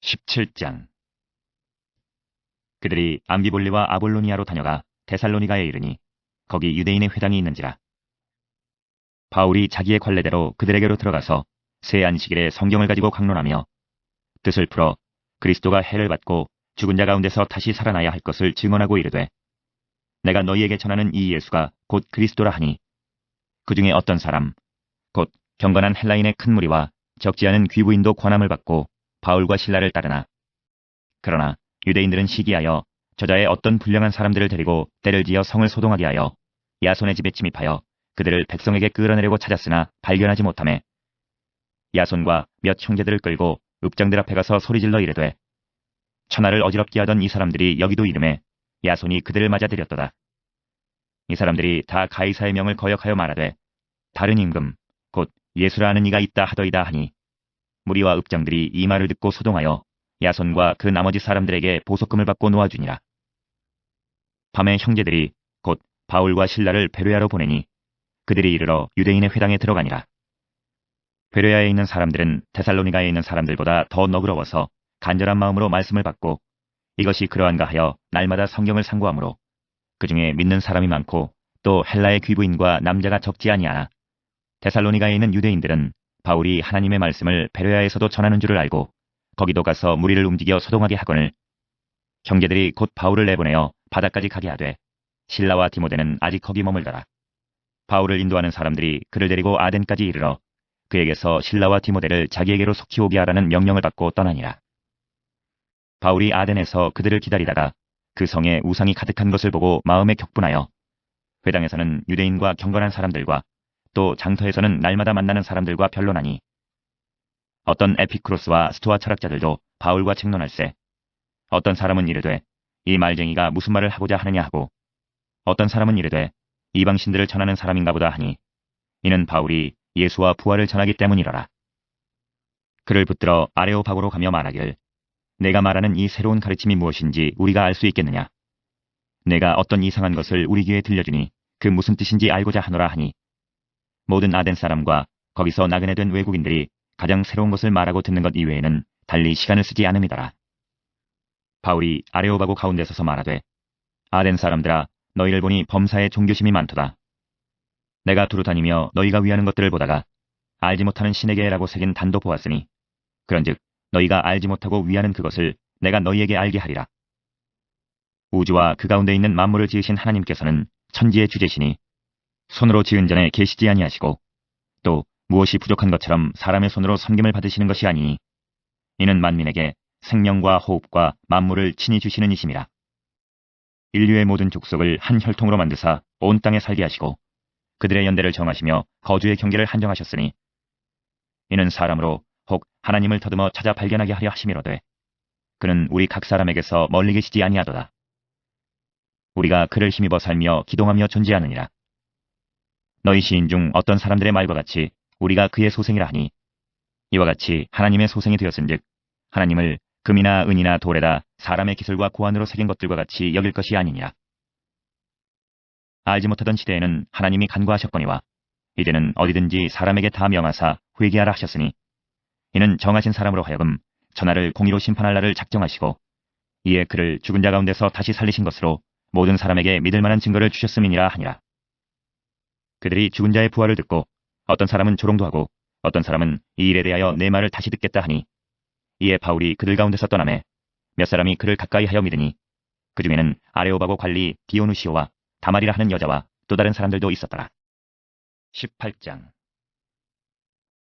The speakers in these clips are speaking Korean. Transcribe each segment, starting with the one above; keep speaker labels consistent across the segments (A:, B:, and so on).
A: 17장. 그들이 암비볼리와 아볼로니아로 다녀가 데살로니가에 이르니 거기 유대인의 회당이 있는지라. 바울이 자기의 관례대로 그들에게로 들어가서 새 안식일에 성경을 가지고 강론하며 뜻을 풀어 그리스도가 해를 받고 죽은 자 가운데서 다시 살아나야 할 것을 증언하고 이르되, 내가 너희에게 전하는 이 예수가 곧 그리스도라 하니 그 중에 어떤 사람 곧 경건한 헬라인의 큰 무리와 적지 않은 귀부인도 권함을 받고 바울과 실라를 따르나, 그러나 유대인들은 시기하여 저자의 어떤 불량한 사람들을 데리고 때를 지어 성을 소동하게 하여 야손의 집에 침입하여 그들을 백성에게 끌어내려고 찾았으나 발견하지 못하매 야손과 몇 형제들을 끌고 읍장들 앞에 가서 소리질러 이르되, 천하를 어지럽게 하던 이 사람들이 여기도 이름에 야손이 그들을 맞아들였도다. 이 사람들이 다 가이사의 명을 거역하여 말하되 다른 임금 곧 예수라 하는 이가 있다 하더이다 하니, 무리와 읍장들이 이 말을 듣고 소동하여 야손과 그 나머지 사람들에게 보석금을 받고 놓아주니라. 밤에 형제들이 곧 바울과 실라를 베레아로 보내니 그들이 이르러 유대인의 회당에 들어가니라. 베레아에 있는 사람들은 데살로니가에 있는 사람들보다 더 너그러워서 간절한 마음으로 말씀을 받고 이것이 그러한가 하여 날마다 성경을 상고하므로 그 중에 믿는 사람이 많고 또 헬라의 귀부인과 남자가 적지 아니하나, 데살로니가에 있는 유대인들은 바울이 하나님의 말씀을 베레아에서도 전하는 줄을 알고 거기도 가서 무리를 움직여 소동하게 하거늘, 형제들이 곧 바울을 내보내어 바다까지 가게 하되 실라와 디모데는 아직 거기 머물더라. 바울을 인도하는 사람들이 그를 데리고 아덴까지 이르러 그에게서 실라와 디모데를 자기에게로 속히 오게 하라는 명령을 받고 떠나니라. 바울이 아덴에서 그들을 기다리다가 그 성에 우상이 가득한 것을 보고 마음에 격분하여 회당에서는 유대인과 경건한 사람들과 또 장터에서는 날마다 만나는 사람들과 변론하니, 어떤 에피크로스와 스토아 철학자들도 바울과 책론할세, 어떤 사람은 이르되 이 말쟁이가 무슨 말을 하고자 하느냐 하고, 어떤 사람은 이르되 이방신들을 전하는 사람인가 보다 하니, 이는 바울이 예수와 부활을 전하기 때문이라라. 그를 붙들어 아레오바고로 가며 말하길, 내가 말하는 이 새로운 가르침이 무엇인지 우리가 알 수 있겠느냐. 내가 어떤 이상한 것을 우리 귀에 들려주니 그 무슨 뜻인지 알고자 하노라 하니, 모든 아덴 사람과 거기서 나그네 된 외국인들이 가장 새로운 것을 말하고 듣는 것 이외에는 달리 시간을 쓰지 않음이더라. 바울이 아레오바고 가운데 서서 말하되, 아덴 사람들아, 너희를 보니 범사에 종교심이 많도다. 내가 두루 다니며 너희가 위하는 것들을 보다가 알지 못하는 신에게라고 새긴 단도 보았으니, 그런즉 너희가 알지 못하고 위하는 그것을 내가 너희에게 알게 하리라. 우주와 그 가운데 있는 만물을 지으신 하나님께서는 천지의 주제시니 손으로 지은 전에 계시지 아니하시고 또 무엇이 부족한 것처럼 사람의 손으로 섬김을 받으시는 것이 아니니, 이는 만민에게 생명과 호흡과 만물을 친히 주시는 이심이라. 인류의 모든 족속을 한 혈통으로 만드사 온 땅에 살게 하시고 그들의 연대를 정하시며 거주의 경계를 한정하셨으니, 이는 사람으로 혹 하나님을 더듬어 찾아 발견하게 하려 하심이로되 그는 우리 각 사람에게서 멀리 계시지 아니하도다. 우리가 그를 힘입어 살며 기동하며 존재하느니라. 너희 시인 중 어떤 사람들의 말과 같이 우리가 그의 소생이라 하니, 이와 같이 하나님의 소생이 되었은즉 하나님을 금이나 은이나 돌에다 사람의 기술과 고안으로 새긴 것들과 같이 여길 것이 아니니라. 알지 못하던 시대에는 하나님이 간과하셨거니와 이제는 어디든지 사람에게 다 명하사 회개하라 하셨으니, 이는 정하신 사람으로 하여금 천하를 공의로 심판할 날을 작정하시고 이에 그를 죽은 자 가운데서 다시 살리신 것으로 모든 사람에게 믿을 만한 증거를 주셨음이니라 하니라. 그들이 죽은 자의 부활을 듣고 어떤 사람은 조롱도 하고 어떤 사람은 이 일에 대하여 내 말을 다시 듣겠다 하니, 이에 바울이 그들 가운데서 떠나매 몇 사람이 그를 가까이 하여 믿으니 그 중에는 아레오바고 관리 디오누시오와 다말이라 하는 여자와 또 다른 사람들도 있었더라. 18장.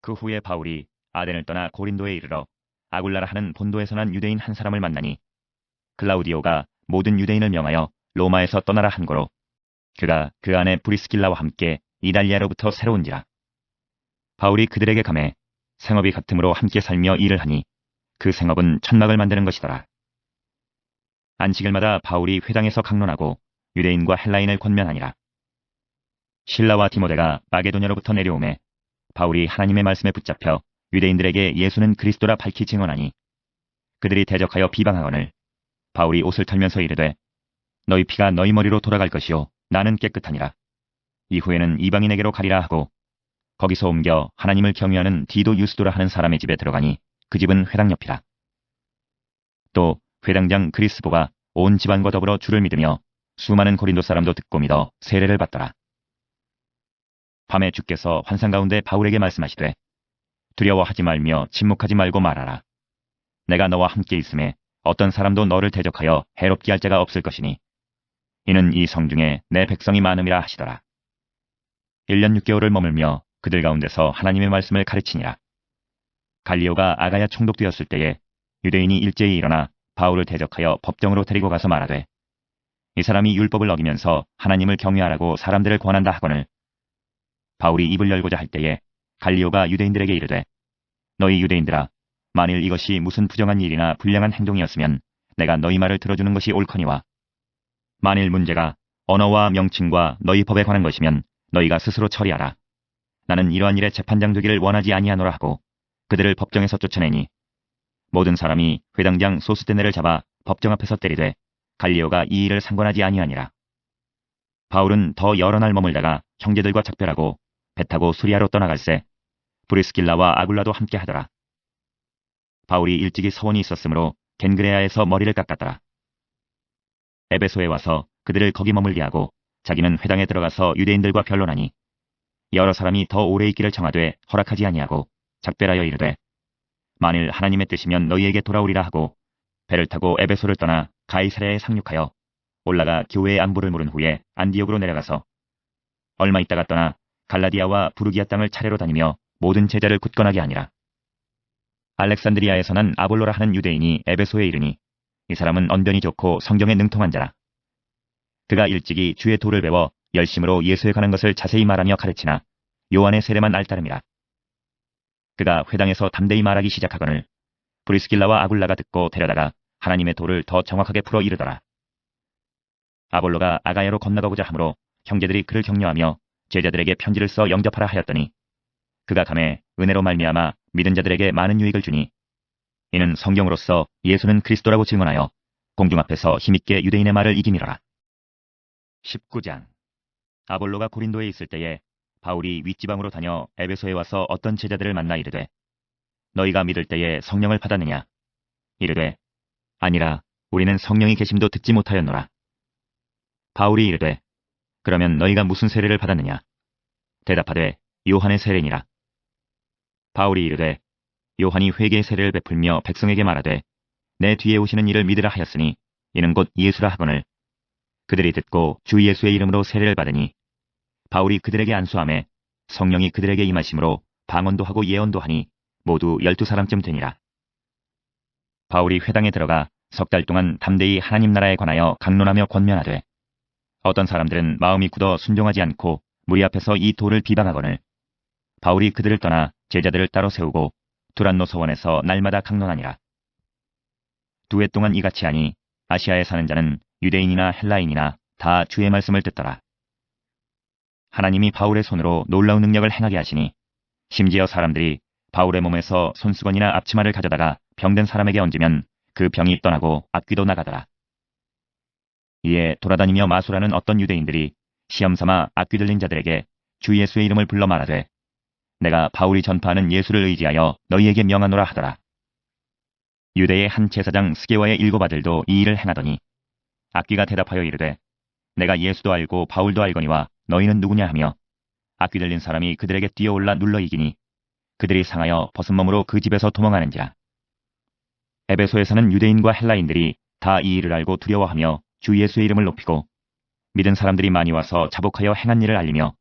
A: 그 후에 바울이 아덴을 떠나 고린도에 이르러 아굴라라 하는 본도에서 난 유대인 한 사람을 만나니, 클라우디오가 모든 유대인을 명하여 로마에서 떠나라 한 거로 그가 그 안에 브리스길라와 함께 이달리아로부터 새로운지라. 바울이 그들에게 가매 생업이 같음으로 함께 살며 일을 하니 그 생업은 천막을 만드는 것이더라. 안식일마다 바울이 회당에서 강론하고 유대인과 헬라인을 권면하니라. 실라와 디모데가 마게도냐로부터 내려오매 바울이 하나님의 말씀에 붙잡혀 유대인들에게 예수는 그리스도라 밝히 증언하니, 그들이 대적하여 비방하거늘 바울이 옷을 털면서 이르되, 너희 피가 너희 머리로 돌아갈 것이요 나는 깨끗하니라. 이후에는 이방인에게로 가리라 하고 거기서 옮겨 하나님을 경외하는 디도 유스도라 하는 사람의 집에 들어가니 그 집은 회당 옆이라. 또 회당장 그리스보가 온 집안과 더불어 주를 믿으며 수많은 고린도 사람도 듣고 믿어 세례를 받더라. 밤에 주께서 환상 가운데 바울에게 말씀하시되 두려워하지 말며 침묵하지 말고 말하라. 내가 너와 함께 있음에 어떤 사람도 너를 대적하여 해롭게 할 자가 없을 것이니 이는 이 성중에 내 백성이 많음이라 하시더라. 1년 6개월을 머물며 그들 가운데서 하나님의 말씀을 가르치니라. 갈리오가 아가야 총독되었을 때에 유대인이 일제히 일어나 바울을 대적하여 법정으로 데리고 가서 말하되 이 사람이 율법을 어기면서 하나님을 경외하라고 사람들을 권한다 하거늘 바울이 입을 열고자 할 때에 갈리오가 유대인들에게 이르되 너희 유대인들아 만일 이것이 무슨 부정한 일이나 불량한 행동이었으면 내가 너희 말을 들어주는 것이 옳거니와 만일 문제가 언어와 명칭과 너희 법에 관한 것이면 너희가 스스로 처리하라. 나는 이러한 일에 재판장 되기를 원하지 아니하노라 하고 그들을 법정에서 쫓아내니 모든 사람이 회당장 소스테네를 잡아 법정 앞에서 때리되 갈리오가 이 일을 상관하지 아니하니라. 바울은 더 여러 날 머물다가 형제들과 작별하고 배 타고 수리아로 떠나갈새 브리스길라와 아굴라도 함께 하더라. 바울이 일찍이 서원이 있었으므로 겐그레아에서 머리를 깎았더라. 에베소에 와서 그들을 거기 머물게 하고 자기는 회당에 들어가서 유대인들과 변론하니 여러 사람이 더 오래 있기를 청하되 허락하지 아니하고 작별하여 이르되 만일 하나님의 뜻이면 너희에게 돌아오리라 하고 배를 타고 에베소를 떠나 가이사랴에 상륙하여 올라가 교회의 안부를 물은 후에 안디옥으로 내려가서 얼마 있다가 떠나 갈라디아와 부르기아 땅을 차례로 다니며 모든 제자를 굳건하게 하니라. 알렉산드리아에서 난 아볼로라 하는 유대인이 에베소에 이르니 이 사람은 언변이 좋고 성경에 능통한 자라. 그가 일찍이 주의 도를 배워 열심으로 예수에 관한 것을 자세히 말하며 가르치나 요한의 세례만 알따름이라. 그가 회당에서 담대히 말하기 시작하거늘 브리스길라와 아굴라가 듣고 데려다가 하나님의 도를 더 정확하게 풀어 이르더라. 아볼로가 아가야로 건너가고자 하므로 형제들이 그를 격려하며 제자들에게 편지를 써 영접하라 하였더니 그가 감에 은혜로 말미암아 믿은 자들에게 많은 유익을 주니 이는 성경으로서 예수는 그리스도라고 증언하여 공중 앞에서 힘있게 유대인의 말을 이기미러라. 19장 아볼로가 고린도에 있을 때에 바울이 윗지방으로 다녀 에베소에 와서 어떤 제자들을 만나 이르되 너희가 믿을 때에 성령을 받았느냐? 이르되 아니라 우리는 성령이 계심도 듣지 못하였노라. 바울이 이르되 그러면 너희가 무슨 세례를 받았느냐? 대답하되 요한의 세례니라. 바울이 이르되 요한이 회개의 세례를 베풀며 백성에게 말하되 내 뒤에 오시는 이를 믿으라 하였으니 이는 곧 예수라 하거늘 그들이 듣고 주 예수의 이름으로 세례를 받으니 바울이 그들에게 안수하매 성령이 그들에게 임하심으로 방언도 하고 예언도 하니 모두 12사람쯤 되니라. 바울이 회당에 들어가 석 달 동안 담대히 하나님 나라에 관하여 강론하며 권면하되 어떤 사람들은 마음이 굳어 순종하지 않고 무리 앞에서 이 도를 비방하거늘 바울이 그들을 떠나 제자들을 따로 세우고 두란노 서원에서 날마다 강론하니라. 2해 동안 이같이 하니 아시아에 사는 자는 유대인이나 헬라인이나 다 주의 말씀을 듣더라. 하나님이 바울의 손으로 놀라운 능력을 행하게 하시니 심지어 사람들이 바울의 몸에서 손수건이나 앞치마를 가져다가 병든 사람에게 얹으면 그 병이 떠나고 악귀도 나가더라. 이에 돌아다니며 마술하는 어떤 유대인들이 시험삼아 악귀 들린 자들에게 주 예수의 이름을 불러 말하되 내가 바울이 전파하는 예수를 의지하여 너희에게 명하노라 하더라. 유대의 한 제사장 스게와의 7 아들도 이 일을 행하더니 악귀가 대답하여 이르되 내가 예수도 알고 바울도 알거니와 너희는 누구냐 하며 악귀 들린 사람이 그들에게 뛰어올라 눌러 이기니 그들이 상하여 벗은 몸으로 그 집에서 도망하는지라. 에베소에 사는 유대인과 헬라인들이 다 이 일을 알고 두려워하며 주 예수의 이름을 높이고 믿은 사람들이 많이 와서 자복하여 행한 일을 알리며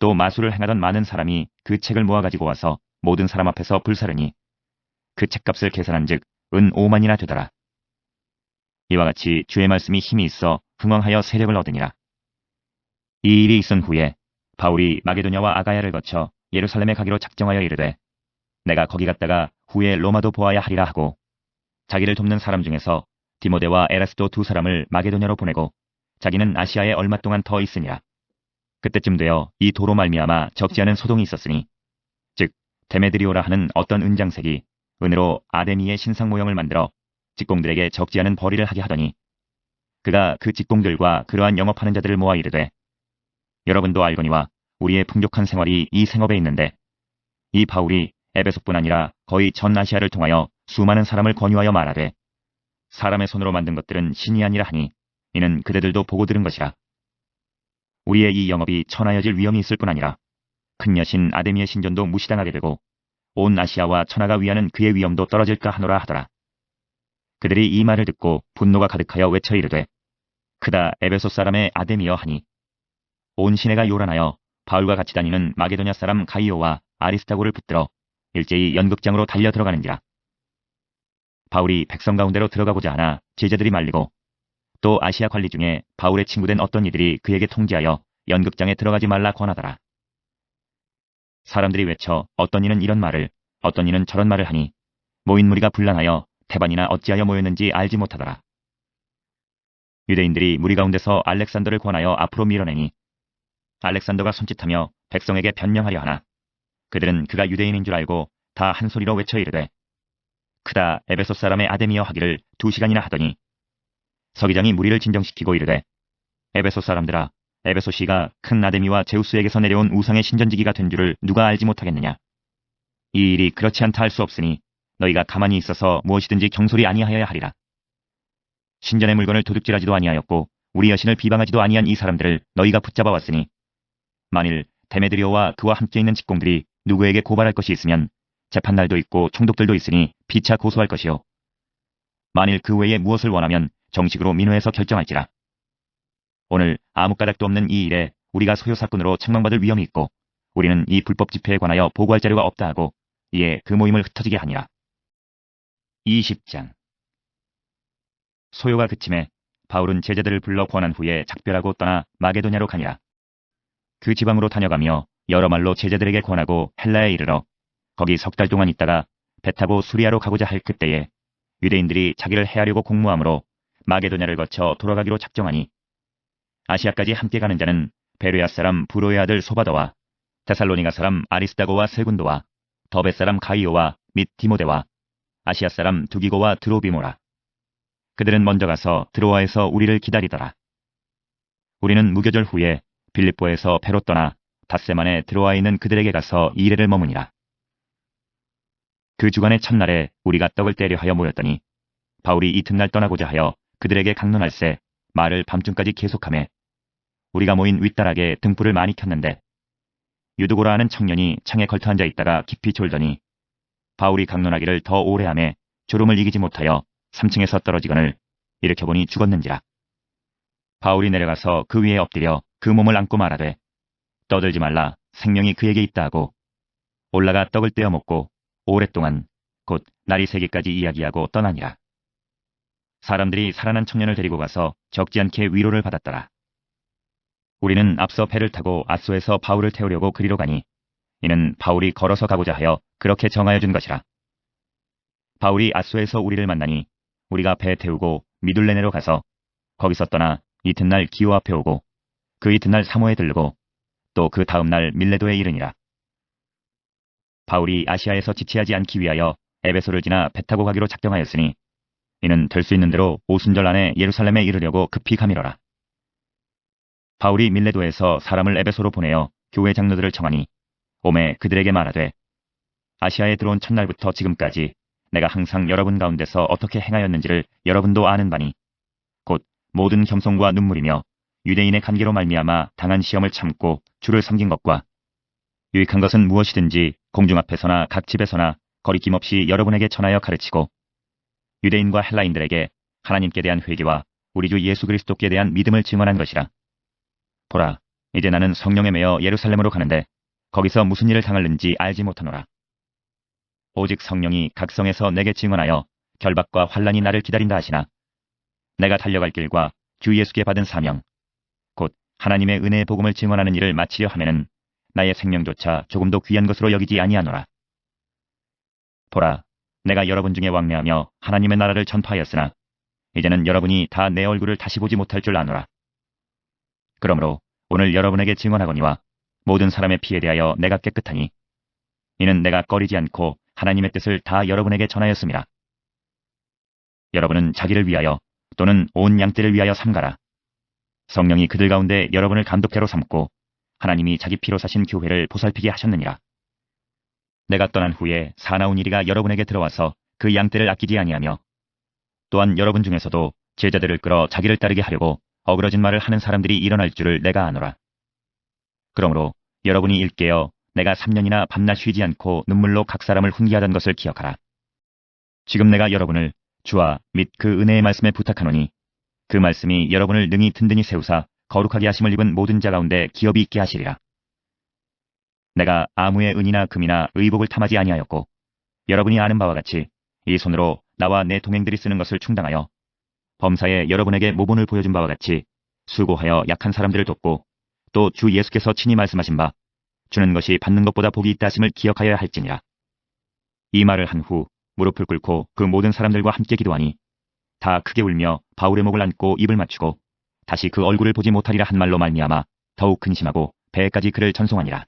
A: 또 마술을 행하던 많은 사람이 그 책을 모아가지고 와서 모든 사람 앞에서 불사르니 그 책값을 계산한즉 은 5만이나 되더라. 이와 같이 주의 말씀이 힘이 있어 흥왕하여 세력을 얻으니라. 이 일이 있은 후에 바울이 마게도냐와 아가야를 거쳐 예루살렘에 가기로 작정하여 이르되 내가 거기 갔다가 후에 로마도 보아야 하리라 하고 자기를 돕는 사람 중에서 디모데와 에라스도 2 사람을 마게도냐로 보내고 자기는 아시아에 얼마 동안 더 있으니라. 그때쯤 되어 이 도로 말미암아 적지 않은 소동이 있었으니 즉 데메드리오라 하는 어떤 은장색이 은으로 아데미의 신상 모형을 만들어 직공들에게 적지 않은 벌이를 하게 하더니 그가 그 직공들과 그러한 영업하는 자들을 모아 이르되 여러분도 알거니와 우리의 풍족한 생활이 이 생업에 있는데 이 바울이 에베소뿐 아니라 거의 전 아시아를 통하여 수많은 사람을 권유하여 말하되 사람의 손으로 만든 것들은 신이 아니라 하니 이는 그대들도 보고 들은 것이라. 우리의 이 영업이 천하여질 위험이 있을 뿐 아니라 큰 여신 아데미의 신전도 무시당하게 되고 온 아시아와 천하가 위하는 그의 위엄도 떨어질까 하노라 하더라. 그들이 이 말을 듣고 분노가 가득하여 외쳐 이르되 크다 에베소 사람의 아데미여 하니 온 시내가 요란하여 바울과 같이 다니는 마게도냐 사람 가이오와 아리스타고를 붙들어 일제히 연극장으로 달려 들어가는지라. 바울이 백성 가운데로 들어가고자 하나 제자들이 말리고 또 아시아 관리 중에 바울의 친구된 어떤 이들이 그에게 통지하여 연극장에 들어가지 말라 권하더라. 사람들이 외쳐 어떤 이는 이런 말을 어떤 이는 저런 말을 하니 모인 무리가 분란하여 태반이나 어찌하여 모였는지 알지 못하더라. 유대인들이 무리 가운데서 알렉산더를 권하여 앞으로 밀어내니 알렉산더가 손짓하며 백성에게 변명하려 하나 그들은 그가 유대인인 줄 알고 다 한 소리로 외쳐 이르되 크다 에베소 사람의 아데미여 하기를 2시간이나 하더니 서기장이 무리를 진정시키고 이르되 에베소 사람들아 에베소시가 큰 아데미와 제우스에게서 내려온 우상의 신전지기가 된 줄을 누가 알지 못하겠느냐. 이 일이 그렇지 않다 할 수 없으니 너희가 가만히 있어서 무엇이든지 경솔히 아니하여야 하리라. 신전의 물건을 도둑질하지도 아니하였고 우리 여신을 비방하지도 아니한 이 사람들을 너희가 붙잡아 왔으니 만일 데메드리오와 그와 함께 있는 직공들이 누구에게 고발할 것이 있으면 재판날도 있고 총독들도 있으니 피차 고소할 것이요. 만일 그 외에 무엇을 원하면 정식으로 민회에서 결정할지라. 오늘 아무 까닭도 없는 이 일에 우리가 소요사건으로 책망받을 위험이 있고 우리는 이 불법 집회에 관하여 보고할 자료가 없다 하고 이에 그 모임을 흩어지게 하니라. 20장 소요가 그침에 바울은 제자들을 불러 권한 후에 작별하고 떠나 마게도냐로 가니라. 그 지방으로 다녀가며 여러 말로 제자들에게 권하고 헬라에 이르러 거기 3달 동안 있다가 배 타고 수리아로 가고자 할 그때에 유대인들이 자기를 해하려고 공모함으로 마게도냐를 거쳐 돌아가기로 작정하니 아시아까지 함께 가는 자는 베레아 사람 브로의 아들 소바더와 데살로니가 사람 아리스다고와 세군도와 더베 사람 가이오와 및 디모데와 아시아 사람 두기고와 드로비모라. 그들은 먼저 가서 드로아에서 우리를 기다리더라. 우리는 무교절 후에 빌립보에서 배로 떠나 닷새 만에 드로아에 있는 그들에게 가서 2일을 머무니라. 그 주간의 첫날에 우리가 떡을 떼려 하여 모였더니 바울이 이튿날 떠나고자 하여 그들에게 강론할세 말을 밤중까지 계속하매 우리가 모인 윗다락에 등불을 많이 켰는데 유두고라 하는 청년이 창에 걸터 앉아 있다가 깊이 졸더니 바울이 강론하기를 더 오래 하매 졸음을 이기지 못하여 3층에서 떨어지거늘 일으켜보니 죽었는지라. 바울이 내려가서 그 위에 엎드려 그 몸을 안고 말하되 떠들지 말라 생명이 그에게 있다 하고 올라가 떡을 떼어 먹고 오랫동안 곧 날이 새기까지 이야기하고 떠나니라. 사람들이 살아난 청년을 데리고 가서 적지 않게 위로를 받았더라. 우리는 앞서 배를 타고 아소에서 바울을 태우려고 그리로 가니 이는 바울이 걸어서 가고자 하여 그렇게 정하여 준 것이라. 바울이 아소에서 우리를 만나니 우리가 배 태우고 미둘레네로 가서 거기서 떠나 이튿날 기오 앞에 오고 그 이튿날 사모에 들르고 또 그 다음날 밀레도에 이르니라. 바울이 아시아에서 지체하지 않기 위하여 에베소를 지나 배 타고 가기로 작정하였으니 이는 될 수 있는 대로 오순절 안에 예루살렘에 이르려고 급히 가미러라. 바울이 밀레도에서 사람을 에베소로 보내어 교회 장로들을 청하니 오매 그들에게 말하되 아시아에 들어온 첫날부터 지금까지 내가 항상 여러분 가운데서 어떻게 행하였는지를 여러분도 아는 바니 곧 모든 겸손과 눈물이며 유대인의 관계로 말미암아 당한 시험을 참고 주를 섬긴 것과 유익한 것은 무엇이든지 공중 앞에서나 각 집에서나 거리낌 없이 여러분에게 전하여 가르치고 유대인과 헬라인들에게 하나님께 대한 회개와 우리 주 예수 그리스도께 대한 믿음을 증언한 것이라. 보라, 이제 나는 성령에 매여 예루살렘으로 가는데 거기서 무슨 일을 당할는지 알지 못하노라. 오직 성령이 각 성에서 내게 증언하여 결박과 환란이 나를 기다린다 하시나 내가 달려갈 길과 주 예수께 받은 사명 곧 하나님의 은혜의 복음을 증언하는 일을 마치려 하면은 나의 생명조차 조금도 귀한 것으로 여기지 아니하노라. 보라, 내가 여러분 중에 왕래하며 하나님의 나라를 전파하였으나 이제는 여러분이 다 내 얼굴을 다시 보지 못할 줄 아노라. 그러므로 오늘 여러분에게 증언하거니와 모든 사람의 피에 대하여 내가 깨끗하니 이는 내가 꺼리지 않고 하나님의 뜻을 다 여러분에게 전하였습니다. 여러분은 자기를 위하여 또는 온 양떼를 위하여 삼가라. 성령이 그들 가운데 여러분을 감독자로 삼고 하나님이 자기 피로 사신 교회를 보살피게 하셨느니라. 내가 떠난 후에 사나운 이리가 여러분에게 들어와서 그 양떼를 아끼지 아니하며 또한 여러분 중에서도 제자들을 끌어 자기를 따르게 하려고 어그러진 말을 하는 사람들이 일어날 줄을 내가 아노라. 그러므로 여러분이 일깨어 내가 3년이나 밤낮 쉬지 않고 눈물로 각 사람을 훈계하던 것을 기억하라. 지금 내가 여러분을 주와 및 그 은혜의 말씀에 부탁하노니 그 말씀이 여러분을 능히 든든히 세우사 거룩하게 하심을 입은 모든 자 가운데 기업이 있게 하시리라. 내가 아무의 은이나 금이나 의복을 탐하지 아니하였고 여러분이 아는 바와 같이 이 손으로 나와 내 동행들이 쓰는 것을 충당하여 범사에 여러분에게 모본을 보여준 바와 같이 수고하여 약한 사람들을 돕고 또 주 예수께서 친히 말씀하신 바 주는 것이 받는 것보다 복이 있다 하심을 기억하여야 할지니라. 이 말을 한 후 무릎을 꿇고 그 모든 사람들과 함께 기도하니 다 크게 울며 바울의 목을 안고 입을 맞추고 다시 그 얼굴을 보지 못하리라 한 말로 말미암아 더욱 근심하고 배에까지 그를 전송하니라.